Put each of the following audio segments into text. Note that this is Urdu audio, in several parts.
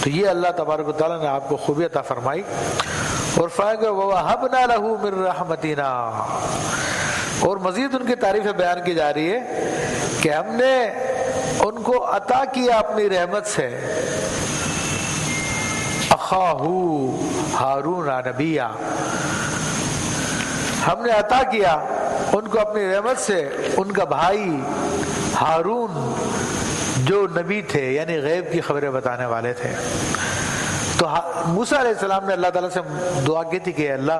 تو یہ اللہ تبارک و تعالیٰ نے آپ کو خوبی عطا فرمائی. اور فرمایا کہ وَوَهَبْنَا لَهُ مِن رَحْمَتِنَا، اور مزید ان کی تعریف بیان کی جا رہی ہے کہ ہم نے ان کو عطا کیا اپنی رحمت سے اخاہ ہارون نبیا، ہم نے عطا کیا ان کو اپنی رحمت سے ان کا بھائی ہارون جو نبی تھے، یعنی غیب کی خبریں بتانے والے تھے. تو موسیٰ علیہ السلام نے اللہ تعالیٰ سے دعا کی تھی کہ اللہ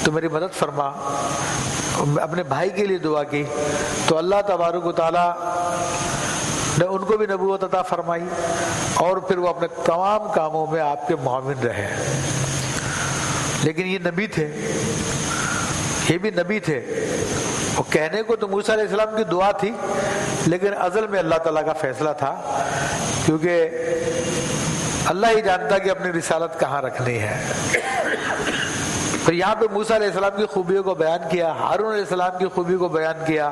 تو میری مدد فرما، اپنے بھائی کے لیے دعا کی. تو اللہ تبارک و تعالیٰ نے ان کو بھی نبوت عطا فرمائی اور پھر وہ اپنے تمام کاموں میں آپ کے معاون رہے. لیکن یہ نبی تھے، یہ بھی نبی تھے. اور کہنے کو تو موسیٰ علیہ السلام کی دعا تھی، لیکن ازل میں اللہ تعالیٰ کا فیصلہ تھا، کیونکہ اللہ ہی جانتا کہ اپنی رسالت کہاں رکھنی ہے. پھر یہاں پہ موسیٰ علیہ السلام کی خوبیوں کو بیان کیا، ہارون علیہ السلام کی خوبی کو بیان کیا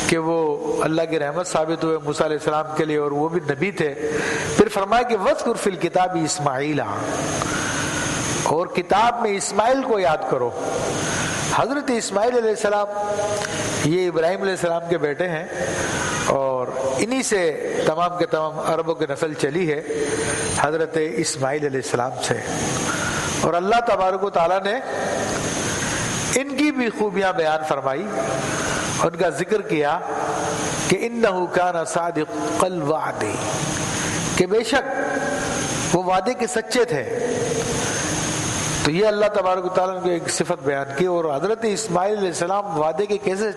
کہ وہ اللہ کی رحمت ثابت ہوئے موسیٰ علیہ السلام کے لیے اور وہ بھی نبی تھے. پھر فرمایا کہ وَاذْكُرْ فِي الْكِتَابِ اسماعیل، اور کتاب میں اسماعیل کو یاد کرو. حضرت اسماعیل علیہ السلام یہ ابراہیم علیہ السلام کے بیٹے ہیں اور انہی سے تمام کے تمام عربوں کی نسل چلی ہے حضرت اسماعیل علیہ السلام سے. اور اللہ تبارک و تعالیٰ نے ان کی بھی خوبیاں بیان فرمائی، ان کا ذکر کیا کہ انہ کان صادق الوعد، کہ بے شک وہ وعدے کے سچے تھے. تو یہ اللہ تبارک و تعالیٰ نے ایک صفت بیان کی. اور حضرت اسماعیل علیہ السلام وعدے کے کیسے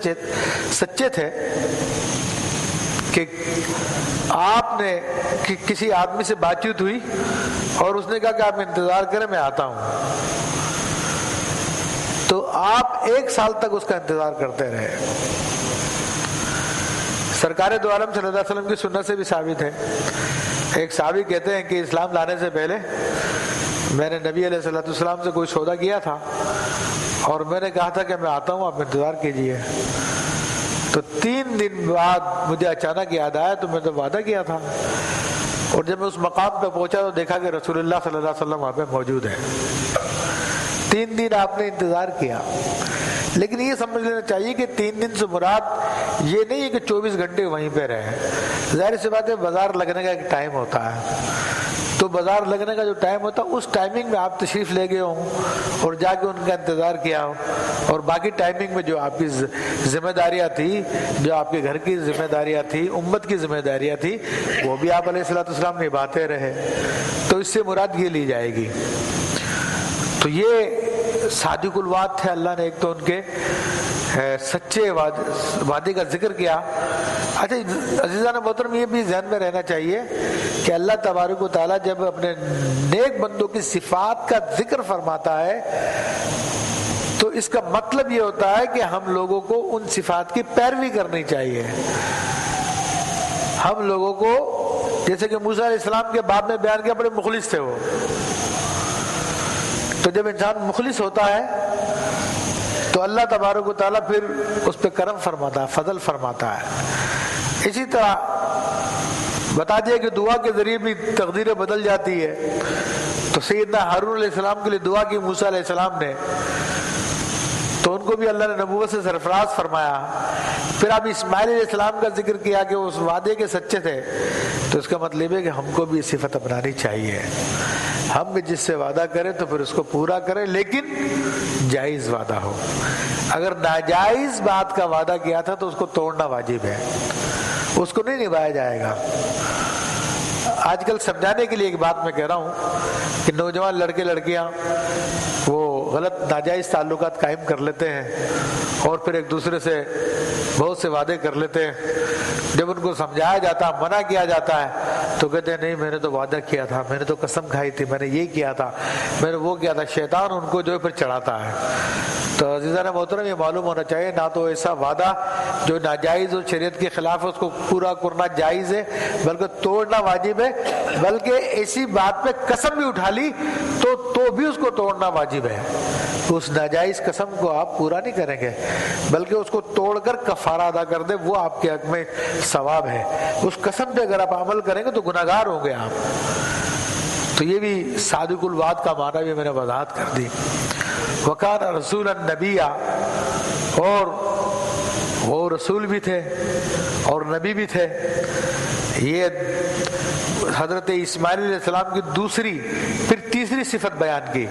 سچے تھے کہ آپ نے کسی آدمی سے بات چیت ہوئی اور اس نے کہا کہ آپ انتظار کریں میں آتا ہوں، تو آپ 1 سال تک اس کا انتظار کرتے رہے. سرکار دو عالم صلی اللہ علیہ وسلم کی سنت سے بھی ثابت ہے. ایک صحابی کہتے ہیں کہ اسلام لانے سے پہلے میں نے نبی علیہ السلام سے کوئی سودا کیا تھا اور میں نے کہا تھا کہ میں آتا ہوں، آپ انتظار کیجئے. تو 3 دن بعد مجھے اچانک یاد آیا تو میں نے وعدہ کیا تھا، اور جب میں اس مقام پہ پہنچا تو دیکھا کہ رسول اللہ صلی اللہ علیہ وسلم وہاں پہ موجود ہیں. 3 دن آپ نے انتظار کیا. لیکن یہ سمجھ لینا چاہیے کہ 3 دن سے مراد یہ نہیں ہے کہ 24 گھنٹے وہیں پہ رہے. ظاہر سی بات ہے بازار لگنے کا ایک ٹائم ہوتا ہے، تو بازار لگنے کا جو ٹائم ہوتا ہے اس ٹائمنگ میں آپ تشریف لے گئے ہوں اور جا کے ان کا انتظار کیا ہو، اور باقی ٹائمنگ میں جو آپ کی ذمہ داریاں تھی، جو آپ کے گھر کی ذمہ داریاں تھی، امت کی ذمہ داریاں تھی، وہ بھی آپ علیہ السلام نبھاتے رہے. تو اس سے مراد یہ لی جائے گی. تو یہ صادق الوعد تھے. اللہ نے ایک تو ان کے سچے وعدے کا ذکر کیا. اچھا عزیزان محترم، یہ بھی ذہن میں رہنا چاہیے کہ اللہ تبارک و تعالیٰ جب اپنے نیک بندوں کی صفات کا ذکر فرماتا ہے تو اس کا مطلب یہ ہوتا ہے کہ ہم لوگوں کو ان صفات کی پیروی کرنی چاہیے. ہم لوگوں کو، جیسے کہ موسیٰ علیہ السلام کے باب میں بیان کیا، بڑے مخلص تھے وہ. تو جب انسان مخلص ہوتا ہے تو اللہ تبارک و تعالیٰ پھر اس پہ کرم فرماتا ہے، فضل فرماتا ہے. اسی طرح بتا دیا کہ دعا کے ذریعے بھی تقدیریں بدل جاتی ہے. تو سیدنا ہارون علیہ السلام کے لیے دعا کی موسیٰ علیہ السلام نے، تو ان کو بھی اللہ نے نبوت سے سرفراز فرمایا. پھر اب اسماعیل علیہ السلام کا ذکر کیا کہ اس وعدے کے سچے تھے. تو اس کا مطلب ہے کہ ہم کو بھی صفت اپنانی چاہیے. ہم بھی جس سے وعدہ کریں تو پھر اس کو پورا کریں، لیکن جائز وعدہ ہو. اگر ناجائز بات کا وعدہ کیا تھا تو اس کو توڑنا واجب ہے، اس کو نہیں نبھایا جائے گا. آج کل سمجھانے کے لیے ایک بات میں کہہ رہا ہوں کہ نوجوان لڑکے لڑکیاں وہ غلط ناجائز تعلقات قائم کر لیتے ہیں اور پھر ایک دوسرے سے بہت سے وعدے کر لیتے ہیں. جب ان کو سمجھایا جاتا ہے، منع کیا جاتا ہے تو کہتے ہیں نہیں میں نے تو وعدہ کیا تھا، میں نے تو قسم کھائی تھی، میں نے یہ کیا تھا، میں نے وہ کیا تھا. شیطان ان کو جو ہے پھر چڑھاتا ہے. تو عزیزان محترم، یہ معلوم ہونا چاہیے نہ تو ایسا وعدہ جو ناجائز اور شریعت کے خلاف ہے اس کو پورا کرنا جائز ہے، بلکہ توڑنا واجب ہے. بلکہ ایسی بات پہ قسم بھی اٹھا لی تو بھی اس کو توڑنا واجب ہے. اس ناجائز قسم کو آپ پورا نہیں کریں گے بلکہ اس کو توڑ کر کفارہ ادا کر دیں، وہ آپ کے حق میں ثواب ہے. اس قسم پہ اگر آپ عمل کریں گے تو گناہگار ہوں گے آپ. تو یہ بھی صادق الوعد کا معنی بھی میں نے وضاحت کر دی. وکان رسول النبی، اور وہ رسول بھی تھے اور نبی بھی تھے. یہ حضرت اسماعیل علیہ السلام کی دوسری پھر تیسری صفت بیان کی.